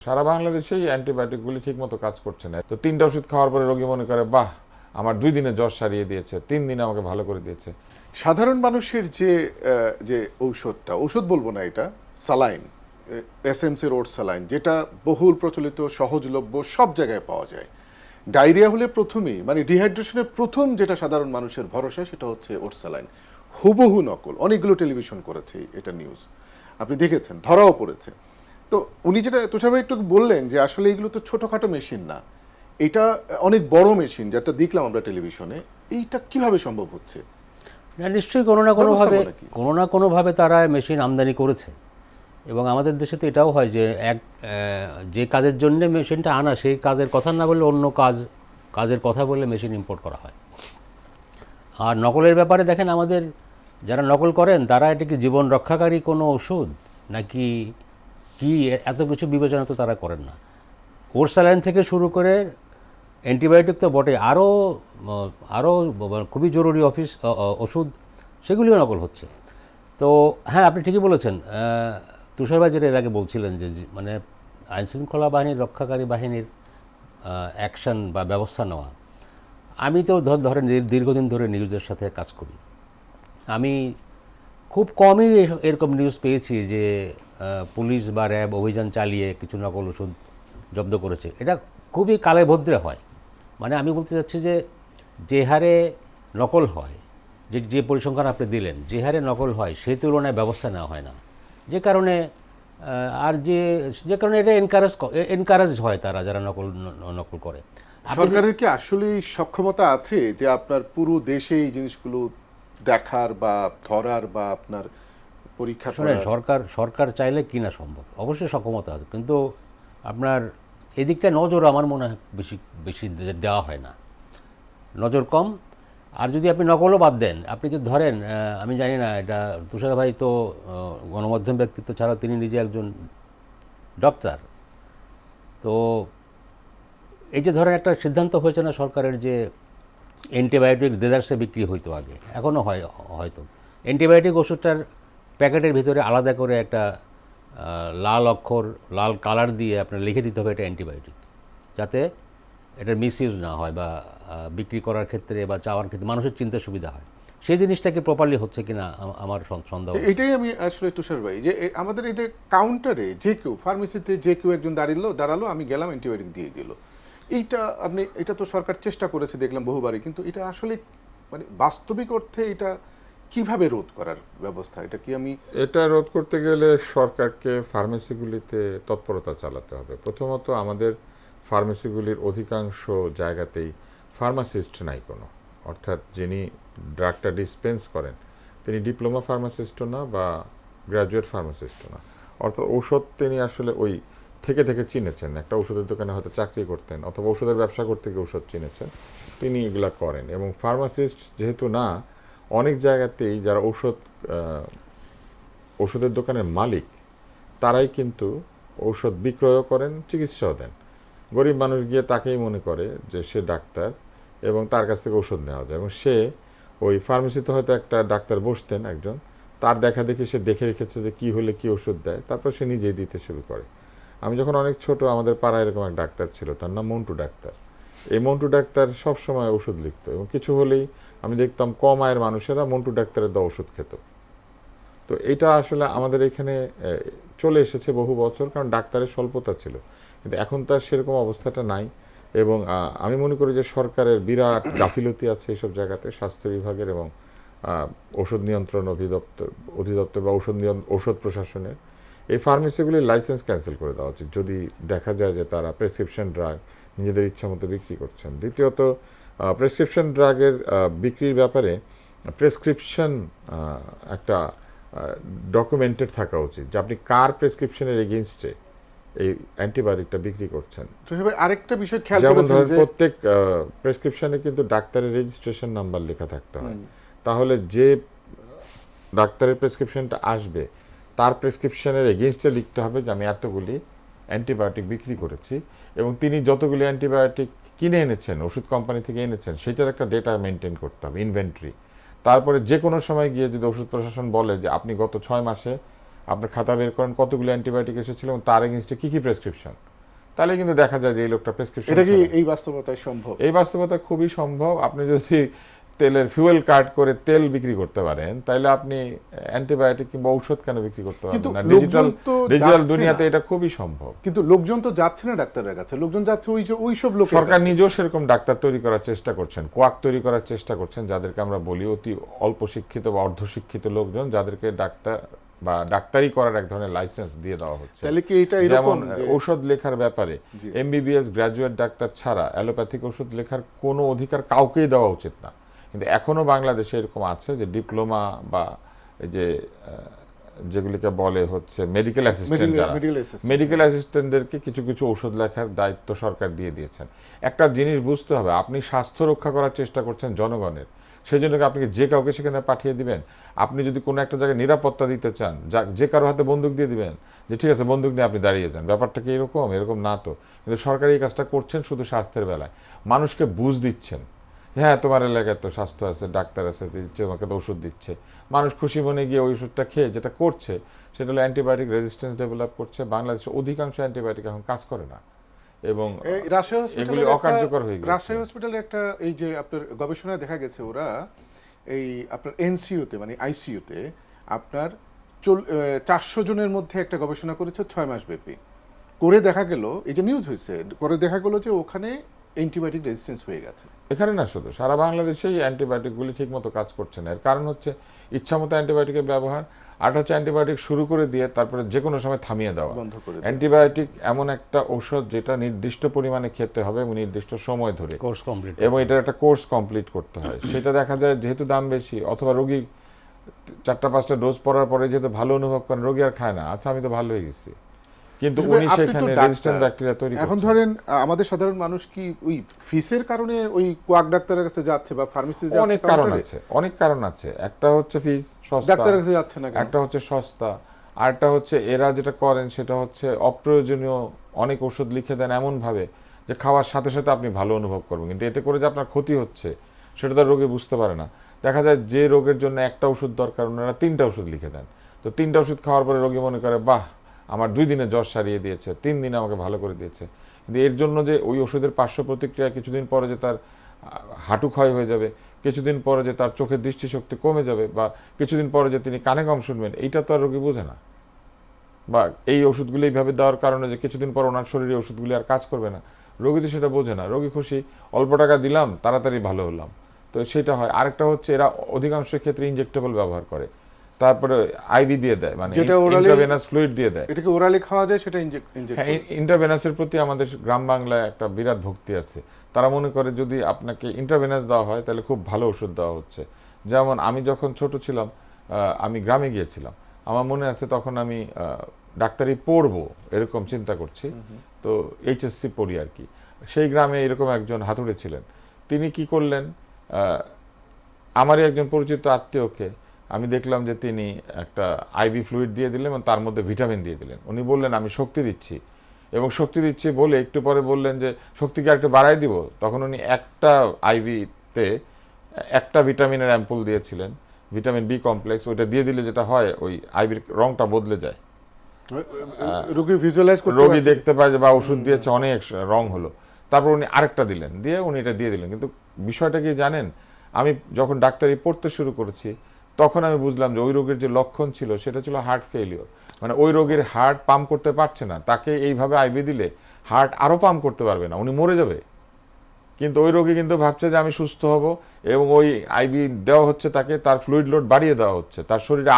সারা বাংলাদেশেই অ্যান্টিবায়োটিকগুলি ঠিকমতো কাজ করছে না। তো 3টা ওষুধ খাওয়ার পরে রোগী মনে করে বাহ আমার 2 দিনে জ্বর সারিয়ে দিয়েছে, 3 দিনে আমাকে ভালো করে দিয়েছে। সাধারণ মানুষের যে ঔষধ বলবো না, এটা স্যালাইন, এসএমসি রোড স্যালাইন, যেটা বহুল প্রচলিত, সহজলভ্য, সব জায়গায় পাওয়া যায়। ডায়রিয়া হলে প্রথমেই মানে ডিহাইড্রেশনের প্রথম যেটা সাধারণ মানুষের ভরসা সেটা হচ্ছে ওট স্যালাইন। হুবহু নকল, অনেকগুলো টেলিভিশন করেছে এটা নিউজ, আপনি দেখেছেন, ধরাও পড়েছে। তো উনি যেটা তুষার ভাই একটু বললেন যে আসলে এগুলো তো ছোটোখাটো মেশিন না, এটা অনেক বড় মেশিন, যেটা দেখলাম আমরা টেলিভিশনে। এইটা কিভাবে সম্ভব হচ্ছে? না, নিশ্চয়ই কোনো না কোনোভাবে তারা মেশিন আমদানি করেছে। এবং আমাদের দেশে তো এটাও হয় যে যে কাজের জন্য মেশিনটা আনা, সেই কাজের কথা না বললে অন্য কাজের কথা বললে মেশিন ইম্পোর্ট করা হয়। আর নকলের ব্যাপারে দেখেন, আমাদের যারা নকল করেন তারা এটা কি জীবন রক্ষাকারী কোনো ওষুধ নাকি কি, এত কিছু বিবেচনা তো তারা করেন না। ওর স্যালাইন থেকে শুরু করে অ্যান্টিবায়োটিক তো বটে, আরও খুবই জরুরি ওষুধ, সেগুলিও নকল হচ্ছে। তো হ্যাঁ, আপনি ঠিকই বলেছেন। তুষার ভাই যেটা এর আগে বলছিলেন যে মানে আইনশৃঙ্খলা বাহিনীর, রক্ষাকারী বাহিনীর অ্যাকশন বা ব্যবস্থা নেওয়া। আমি তো ধরেন দীর্ঘদিন ধরে নিউজের সাথে কাজ করি। আমি খুব কমই এরকম নিউজ পেয়েছি যে পুলিশ বা র্যাব অভিযান চালিয়ে কিছু নকল ওষুধ জব্দ করেছে। এটা খুবই কালে ভদ্রে হয়। মানে আমি বলতে চাচ্ছি যে হারে নকল হয়, যে পরিসংখ্যান আপনি দিলেন, যে হারে নকল হয় সেই তুলনায় ব্যবস্থা নেওয়া হয় না। যে কারণে এটা এনকারেজ হয় তারা যারা নকল করে। সরকারের কি আসলে সক্ষমতা আছে যে আপনার পুরো দেশে এই জিনিসগুলো দেখার বা ধরার বা আপনার পরীক্ষা করার? সরকার চাইলে কি না সম্ভব, অবশ্যই সক্ষমতা আছে, কিন্তু আপনার এদিকটা নজর আমার মনে হয় বেশি দেওয়া হয় না, নজর কম। আর যদি আপনি নকলও বাদ দেন, আপনি যদি ধরেন, আমি জানি না এটা, তুষার ভাই তো গণমাধ্যম ব্যক্তিত্ব ছাড়া তিনি নিজে একজন ডক্টর। তো এই যে ধরেন একটা সিদ্ধান্ত হয়েছে না সরকারের যে অ্যান্টিবায়োটিক দেদারসে বিক্রি হইতো আগে, এখনও হয়তো অ্যান্টিবায়োটিক ওষুধটার প্যাকেটের ভিতরে আলাদা করে একটা লাল কালার দিয়ে আপনার লিখে দিতে হবে এটা অ্যান্টিবায়োটিক, যাতে এটার মিসইউজ না হয় বা বিক্রি করার ক্ষেত্রে বা চাওয়ার ক্ষেত্রে মানুষের চিনতে সুবিধা হয়। সেই জিনিসটা কি প্রপারলি হচ্ছে কিনা আমার সন্দেহ। এটাই আমি আসলে তুষার ভাই, যে আমাদের এই যে কাউন্টারে যে কেউ, ফার্মেসিতে যে কেউ একজন দাঁড়ালো, আমি গেলাম, অ্যান্টিবায়োটিক দিয়ে দিল। এটা তো সরকার চেষ্টা করেছে দেখলাম বহুবারই, কিন্তু এটা আসলে মানে বাস্তবিক অর্থে এটা কিভাবে রোধ করার ব্যবস্থা? এটা রোধ করতে গেলে সরকারকে ফার্মেসিগুলিতে তৎপরতা চালাতে হবে। প্রথমত আমাদের ফার্মেসিগুলির অধিকাংশ জায়গাতেই ফার্মাসিস্ট নাই কোনো, অর্থাৎ যিনি ড্রাগটা ডিসপেন্স করেন তিনি ডিপ্লোমা ফার্মাসিস্টও না বা গ্র্যাজুয়েট ফার্মাসিস্টও না। অর্থাৎ ঔষধ তিনি আসলে ওই থেকে চিনেছেন, একটা ওষুধের দোকানে হয়তো চাকরি করতেন অথবা ওষুধের ব্যবসা করতে গিয়ে ওষুধ চিনেছেন, তিনি এগুলা করেন। এবং ফার্মাসিস্ট যেহেতু না, অনেক জায়গাতেই যারা ওষুধের দোকানের মালিক তারাই কিন্তু ঔষধ বিক্রয়ও করেন, চিকিৎসাও দেন। গরিব মানুষ গিয়ে তাকেই মনে করে যে সে ডাক্তার এবং তার কাছ থেকে ওষুধ নেওয়া যায়। এবং সে ওই ফার্মেসিতে হয়তো একটা ডাক্তার বসতেন একজন, তার দেখা দেখি সে দেখে রেখেছে যে কী হলে কী ওষুধ দেয়, তারপর সে নিজেই দিতে শুরু করে। আমি যখন অনেক ছোট, আমাদের পাড়ায় এরকম এক ডাক্তার ছিল, তার নাম মন্টু ডাক্তার। এই মন্টু ডাক্তার সবসময় ওষুধ লিখত এবং কিছু হলেই আমি দেখতাম কম আয়ের মানুষেরা মন্টু ডাক্তারের দেওয়া ওষুধ খেত। তো এটা আসলে আমাদের এখানে চলে এসেছে বহু বছর, কারণ ডাক্তারের স্বল্পতা ছিল, কিন্তু এখন তার সেরকম অবস্থাটা নাই। এবং আমি মনে করি যে সরকারের বিরাট গাফিলতি আছে এইসব জায়গাতে, স্বাস্থ্য বিভাগের এবং ওষুধ নিয়ন্ত্রণ অধিদপ্তর বা ঔষধ প্রশাসনের। এই ফার্মেসিগুলির লাইসেন্স ক্যান্সেল করে দেওয়া উচিত যদি দেখা যায় যে তারা প্রেসক্রিপশন ড্রাগ নিজেদের ইচ্ছা মতো বিক্রি করছেন। দ্বিতীয়ত, প্রেসক্রিপশন ড্রাগের বিক্রির ব্যাপারে প্রেসক্রিপশন একটা ডকুমেন্টেড থাকা উচিত যে আপনি কার প্রেসক্রিপশনের এগেইনস্টে এই অ্যান্টিবায়োটিকটা বিক্রি করছেন। আরেকটা বিষয় খেয়াল করেছেন যে প্রত্যেক প্রেসক্রিপশনে কিন্তু ডাক্তারের রেজিস্ট্রেশন নাম্বার লেখা থাকতে হয়। তাহলে যে ডাক্তারের প্রেসক্রিপশনটা আসবে তার প্রেসক্রিপশনের এগেইনস্টে লিখতে হবে যে আমি এতগুলি অ্যান্টিবায়োটিক বিক্রি করেছি, এবং তিনি যতগুলি অ্যান্টিবায়োটিক কিনে এনেছেন, ওষুধ কোম্পানি থেকে এনেছেন, সেটার একটা ডেটা মেনটেন করতে হবে, ইনভেন্টরি। তারপরে যে কোনো সময় গিয়ে যদি ওষুধ প্রশাসন বলে যে আপনি গত 6 মাসে আপনার খাতা বের করেন কতগুলো অ্যান্টিবায়োটিক এসেছিল এবং তার এগেইনস্টে কী কী প্রেসক্রিপশন, তাহলে কিন্তু দেখা যায় যে এই লোকটা প্রেসক্রিপশন এটা কি এই বাস্তবতায় সম্ভব? এই বাস্তবতা খুবই সম্ভব। আপনি যদি তেলের ফিউয়েল কার্ড করে তেল বিক্রি করতে পারেন, তাহলে আপনি অ্যান্টিবায়োটিক কিংবা ঔষধ কেন বিক্রি করতে কিন্তু পারবেন না? ডিজিটাল যাচ্ছে দুনিয়াতে না। এটা খুবই সম্ভব। কিন্তু লোকজন তো যাচ্ছে না ডাক্তারের কাছে, লোকজন যাচ্ছে ওই সব লোক। সরকার নিজেও সেরকম ডাক্তার তৈরি করার চেষ্টা করছেন, কোয়াক তৈরি করার চেষ্টা করছেন, যাদেরকে আমরা বলি অতি অল্প শিক্ষিত বা অর্ধশিক্ষিত লোকজন, যাদেরকে ডাক্তার বা ডাক্তারি করার এক ধরনের লাইসেন্স দিয়ে দেওয়া হচ্ছে। তাহলে কি এটা যেমন এরকম যে ঔষধ লেখার ব্যাপারে এমবিবিএস গ্র্যাজুয়েট ডাক্তার ছাড়া অ্যালোপ্যাথিক ওষুধ লেখার কোনো অধিকার কাউকেই দেওয়া উচিত না। কিন্তু এখনো বাংলাদেশে এরকম আছে যে ডিপ্লোমা বা এই যে যেগুলিকে বলে হচ্ছে মেডিকেল অ্যাসিস্ট্যান্ট, যারা মেডিকেল অ্যাসিস্ট্যান্টদেরকে কিছু কিছু ওষুধ লেখার দায়িত্ব সরকার দিয়ে দিয়েছেন। একটা জিনিস বুঝতে হবে, আপনি স্বাস্থ্য রক্ষা করার চেষ্টা করছেন জনগণের, সেই জন্য আপনি যে কাউকে সেখানে পাঠিয়ে দিবেন? আপনি যদি কোনো একটা জায়গায় নিরাপত্তা দিতে চান, যে কারো হাতে বন্দুক দিয়ে দিবেন যে ঠিক আছে বন্দুক নিয়ে আপনি দাঁড়িয়ে যান? ব্যাপারটা কি এরকম? এরকম না তো। কিন্তু সরকার এই কাজটা করছেন শুধু স্বাস্থ্যের বেলায়, মানুষকে বুঝ দিচ্ছেন, হ্যাঁ তোমার এলাকায় তো স্বাস্থ্য আছে, ডাক্তার আছে, দিচ্ছে, তোমাকে তো ওষুধ দিচ্ছে। মানুষ খুশি মনে গিয়ে ওই ওষুধটা খেয়ে যেটা করছে সেটা হলো অ্যান্টিবায়োটিক রেজিস্ট্যান্স ডেভেলপ করছে। বাংলাদেশের অধিকাংশ অ্যান্টিবায়োটিক এখন কাজ করে না এবং এগুলি অকার্যকর হয়ে গেছে। রাজশাহী হসপিটালে একটা এই যে আপনার গবেষণায় দেখা গেছে, ওরা এই আপনার এনসিইউতে মানে আইসিইউতে আপনার 400 জনের মধ্যে একটা গবেষণা করেছে 6 মাস ব্যাপী। করে দেখা গেল, এই যে নিউজ হয়েছে, করে দেখা গেল যে ওখানে অ্যান্টিবায়োটিক রেজিস্ট্যান্স হয়ে গেছে। এখানে না, শুধু সারা বাংলাদেশেই অ্যান্টিবায়োটিকগুলি ঠিকমতো কাজ করছে না। এর কারণ হচ্ছে ইচ্ছামতো অ্যান্টিবায়োটিকের ব্যবহার, আর হচ্ছে অ্যান্টিবায়োটিক শুরু করে দিয়ে তারপরে যে কোনো সময় থামিয়ে দেওয়া। অ্যান্টিবায়োটিক এমন একটা ঔষধ যেটা নির্দিষ্ট পরিমাণে খেতে হবে এবং নির্দিষ্ট সময় ধরে, কোর্স কমপ্লিট, এবং এটার একটা কোর্স কমপ্লিট করতে হয়। সেটা দেখা যায় যেহেতু দাম বেশি, অথবা রোগী 4-5টা ডোজ পড়ার পরে যেহেতু ভালো অনুভব করেন, রোগী আর খায় না, আচ্ছা আমি তো ভালো হয়ে গেছি, কিন্তু উনি সেখানে রেজিস্ট্যান্ট ব্যাকটেরিয়া তৈরি করছেন। এখন ধরেন আমাদের সাধারণ মানুষ কি ওই ফিসের কারণে ওই কোয়াক ডাক্তারের কাছে যাচ্ছে বা ফার্মেসিতে যাচ্ছে? অনেক কারণ আছে, অনেক কারণ আছে। একটা হচ্ছে ফিস সস্তা, ডাক্তারের কাছে যাচ্ছে না, একটা হচ্ছে সস্তা, আরেকটা হচ্ছে এরা যেটা করেন সেটা হচ্ছে অপ্রয়োজনীয় অনেক ওষুধ লিখে দেন এমনভাবে যে খাওয়ার সাথে সাথে আপনি ভালো অনুভব করবেন, কিন্তু এতে করে যে আপনার ক্ষতি হচ্ছে সেটা তো রোগী বুঝতে পারে না। দেখা যায় যে রোগের জন্য একটা ওষুধ দরকার ওনারা 3টা ওষুধ লিখে দেন। তো 3টা ওষুধ খাওয়ার পরে রোগী মনে করে বাহ আমার 2 দিনে জ্বর সারিয়ে দিয়েছে, 3 দিনে আমাকে ভালো করে দিয়েছে। কিন্তু এর জন্য যে ওই ওষুধের পার্শ্ব প্রতিক্রিয়া, কিছুদিন পরে যে তার হাঁটু ক্ষয় হয়ে যাবে, কিছুদিন পরে যে তার চোখের দৃষ্টিশক্তি কমে যাবে, বা কিছুদিন পরে যে তিনি কানে কম শুনবেন, এইটা তো আর রোগী বোঝে না। বা এই ওষুধগুলি এইভাবে দেওয়ার কারণে যে কিছুদিন পর ওনার শরীরে ওষুধগুলি আর কাজ করবে না, রোগী তো সেটা বোঝে না। রোগী খুশি, অল্প টাকা দিলাম, তাড়াতাড়ি ভালো হলাম, তো সেটা হয়। আরেকটা হচ্ছে এরা অধিকাংশ ক্ষেত্রে ইনজেক্টেবল ব্যবহার করে, তারপরে আইভি দিয়ে দেয়, মানে ইন্ট্রাভেনাস ফ্লুইড দিয়ে দেয়। এটাকে ওরালি খাওয়া যায়, সেটা হ্যাঁ, ইন্ট্রাভেনাসের প্রতি আমাদের গ্রাম বাংলায় একটা বিরাট ভক্তি আছে। তারা মনে করে যদি আপনাকে ইন্ট্রাভেনাস দেওয়া হয় তাহলে খুব ভালো ওষুধ দেওয়া হচ্ছে। যেমন আমি যখন ছোট ছিলাম, আমি গ্রামে গিয়েছিলাম, আমার মনে আছে তখন আমি ডাক্তারি পড়বো এরকম চিন্তা করছি, তো এইচএসসি পড়ি আর কি। সেই গ্রামে এরকম একজন হাতুড়ে ছিলেন, তিনি কি করলেন, আমারই একজন পরিচিত আত্মীয়কে আমি দেখলাম যে তিনি একটা আইভি ফ্লুইড দিয়ে দিলেন এবং তার মধ্যে ভিটামিন দিয়ে দিলেন। উনি বললেন আমি শক্তি দিচ্ছি, এবং শক্তি দিচ্ছি বলে একটু পরে বললেন যে শক্তিকে একটু বাড়াই দিব। তখন উনি একটা আইভিতে একটা ভিটামিনের অ্যাম্পুল দিয়েছিলেন, ভিটামিন বি কমপ্লেক্স। ওইটা দিয়ে দিলে যেটা হয়, ওই আইভির রংটা বদলে যায়, রোগী ভিজুয়ালাইজ করতে, রোগী দেখতে পায় যে বা ওষুধ দিয়েছে অনেক রং হলো। তারপর উনি আরেকটা দিলেন, দিয়ে উনি এটা দিয়ে দিলেন। কিন্তু বিষয়টা কি জানেন, আমি যখন ডাক্তারি পড়তে শুরু করেছি তখন আমি বুঝলাম যে ওই রোগের যে লক্ষণ ছিল সেটা ছিল হার্ট ফেলিওর, মানে ওই রোগীর হার্ট পাম্প করতে পারছে না, তাকে এইভাবে আইভি দিলে হার্ট আরও পাম্প করতে পারবে না, উনি মরে যাবে। কিন্তু ওই রোগী কিন্তু ভাবছে যে আমি সুস্থ হব, এবং ওই আইভি দেওয়া হচ্ছে তাকে, তার ফ্লুইড লোড বাড়িয়ে দেওয়া হচ্ছে, তার শরীরে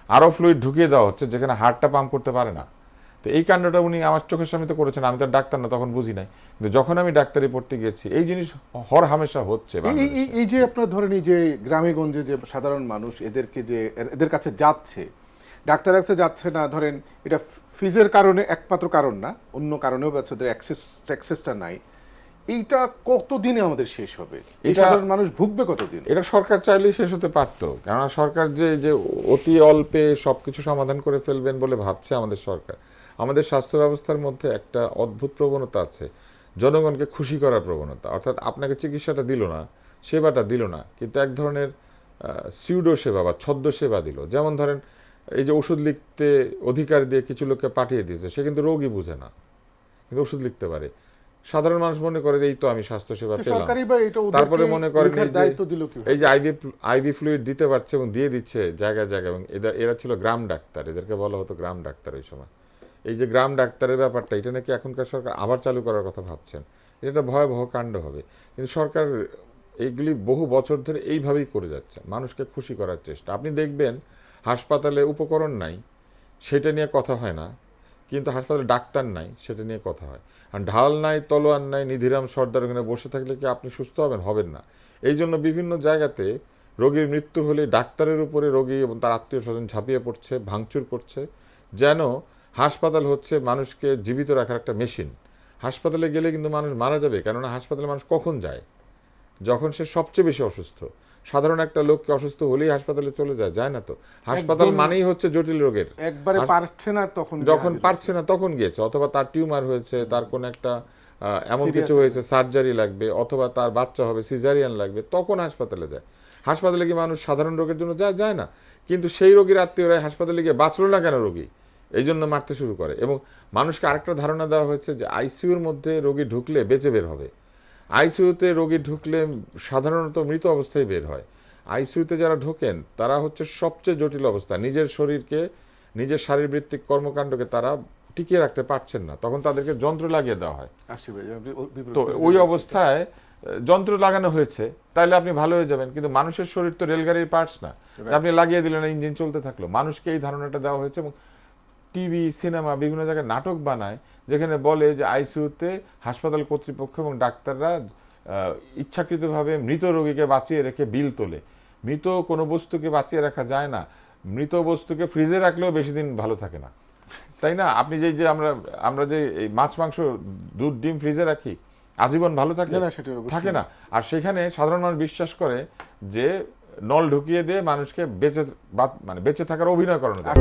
আরও ফ্লুইড ঢুকিয়ে দেওয়া হচ্ছে যেখানে হার্টটা পাম্প করতে পারে না। তো এই কাণ্ডটা উনি আমার চোখের সামনে তো করেছেন, আমি তো ডাক্তার না, তখন বুঝি নাই। কিন্তু যখন আমি ডাক্তারি পড়তে গেছি এই জিনিস হর হামেশা হচ্ছে। এই যে আপনার ধরেন এই যে গ্রামে গঞ্জে যে সাধারণ মানুষ এদের কাছে যাচ্ছে, ডাক্তার কাছে যাচ্ছে না, ধরেন এটা ফিজের কারণে একমাত্র কারণ না, অন্য কারণেও বাচ্চাদের অ্যাক্সেসটা নাই, এইটা কতদিনে আমাদের শেষ হবে? এই সাধারণ মানুষ ভুগবে কতদিন? এটা সরকার চাইলেই শেষ হতে পারতো, কেননা সরকার যে অতি অল্পে সবকিছু সমাধান করে ফেলবেন বলে ভাবছে আমাদের সরকার। আমাদের স্বাস্থ্য ব্যবস্থার মধ্যে একটা অদ্ভুত প্রবণতা আছে, জনগণকে খুশি করার প্রবণতা। অর্থাৎ আপনাকে চিকিৎসাটা দিল না, সেবাটা দিল না, কিন্তু এক ধরনের সিউডো সেবা বা ছদ্ম সেবা দিল। যেমন ধরেন এই যে ওষুধ লিখতে অধিকার দিয়ে কিছু লোককে পাঠিয়ে দিয়েছে, সে কিন্তু রোগই বুঝে না, কিন্তু ওষুধ লিখতে পারে। সাধারণ মানুষ মনে করে যে এই তো আমি স্বাস্থ্যসেবা তো পেলাম, সরকারি বা এটা ওদেরকে তারপরে মনে করেন লেখার দায়িত্ব দিল কি? এই যে আইভি ফ্লুইড দিতে পারছে এবং দিয়ে দিচ্ছে জায়গায় জায়গায়, এবং এরা ছিল গ্রাম ডাক্তার, এদেরকে বলা হতো গ্রাম ডাক্তার ওই সময়। এই যে গ্রাম ডাক্তারের ব্যাপারটা, এটা নাকি এখনকার সরকার আবার চালু করার কথা ভাবছেন। এটা ভয়াবহ কাণ্ড হবে, কিন্তু সরকার এইগুলি বহু বছর ধরে এইভাবেই করে যাচ্ছে, মানুষকে খুশি করার চেষ্টা। আপনি দেখবেন হাসপাতালে উপকরণ নাই সেটা নিয়ে কথা হয় না, কিন্তু হাসপাতালে ডাক্তার নাই সেটা নিয়ে কথা হয়। আর ঢাল নাই, তলোয়ার নাই, নিধিরাম সর্দার ওখানে বসে থাকলে কি আপনি সুস্থ হবেন? হবেন না। এই জন্য বিভিন্ন জায়গাতে রোগীর মৃত্যু হলে ডাক্তারের উপরে রোগী এবং তার আত্মীয় স্বজন ঝাঁপিয়ে পড়ছে, ভাঙচুর করছে, যেন হাসপাতাল হচ্ছে মানুষকে জীবিত রাখার একটা মেশিন। হাসপাতালে গেলে কিন্তু মানুষ মারা যাবে, কেননা হাসপাতালে মানুষ কখন যায়? যখন সে সবচেয়ে বেশি অসুস্থ। সাধারণ একটা লোককে অসুস্থ হলেই হাসপাতালে চলে যায় না তো। হাসপাতাল মানেই হচ্ছে জটিল রোগের। একবারে পারছে না তখন, যখন পারছে না তখন গিয়েছে, অথবা তার টিউমার হয়েছে, তার কোন একটা এমন কিছু হয়েছে, সার্জারি লাগবে, অথবা তার বাচ্চা হবে, সিজারিয়ান লাগবে, তখন হাসপাতালে যায়। হাসপাতালে কি মানুষ সাধারণ রোগের জন্য যায় না? কিন্তু সেই রোগীর আত্মীয়রা হাসপাতালে গিয়ে বাঁচলো না কেন রোগী, এই জন্য মারতে শুরু করে। এবং মানুষকে আরেকটা ধারণা দেওয়া হয়েছে যে আইসিইউর মধ্যে রোগী ঢুকলে বেঁচে বের হবে। আইসিইউতে রোগী ঢুকলে সাধারণত মৃত অবস্থায় বের হয়। আইসিইউতে যারা ঢোকেন তারা হচ্ছে সবচেয়ে জটিল অবস্থা, নিজের শরীরকে, নিজের শারীরবৃত্তিক কর্মকাণ্ডকে তারা টিকিয়ে রাখতে পারছেন না, তখন তাদেরকে যন্ত্র লাগিয়ে দেওয়া হয়। তো ওই অবস্থায় যন্ত্র লাগানো হয়েছে, তাইলে আপনি ভালো হয়ে যাবেন, কিন্তু মানুষের শরীর তো রেলগাড়ির পার্টস না, আপনি লাগিয়ে দিলেন, ইঞ্জিন চলতে থাকলো। মানুষকে এই ধারণাটা দেওয়া হয়েছে, এবং টিভি, সিনেমা, বিভিন্ন জায়গায় নাটক বানায় যেখানে বলে যে আইসিইউতে হাসপাতাল কর্তৃপক্ষ এবং ডাক্তাররা ইচ্ছাকৃতভাবে মৃত রোগীকে বাঁচিয়ে রেখে বিল তোলে। মৃত কোনো বস্তুকে বাঁচিয়ে রাখা যায় না, মৃত বস্তুকে ফ্রিজে রাখলেও বেশি দিন ভালো থাকে না, তাই না? আপনি যে আমরা যে এই মাছ, মাংস, দুধ, ডিম ফ্রিজে রাখি, আজীবন ভালো থাকে থাকে না। আর সেখানে সাধারণ মানুষ বিশ্বাস করে যে নল ঢুকিয়ে দিয়ে মানুষকে বেঁচে থাকার অভিনয় করানো যায়।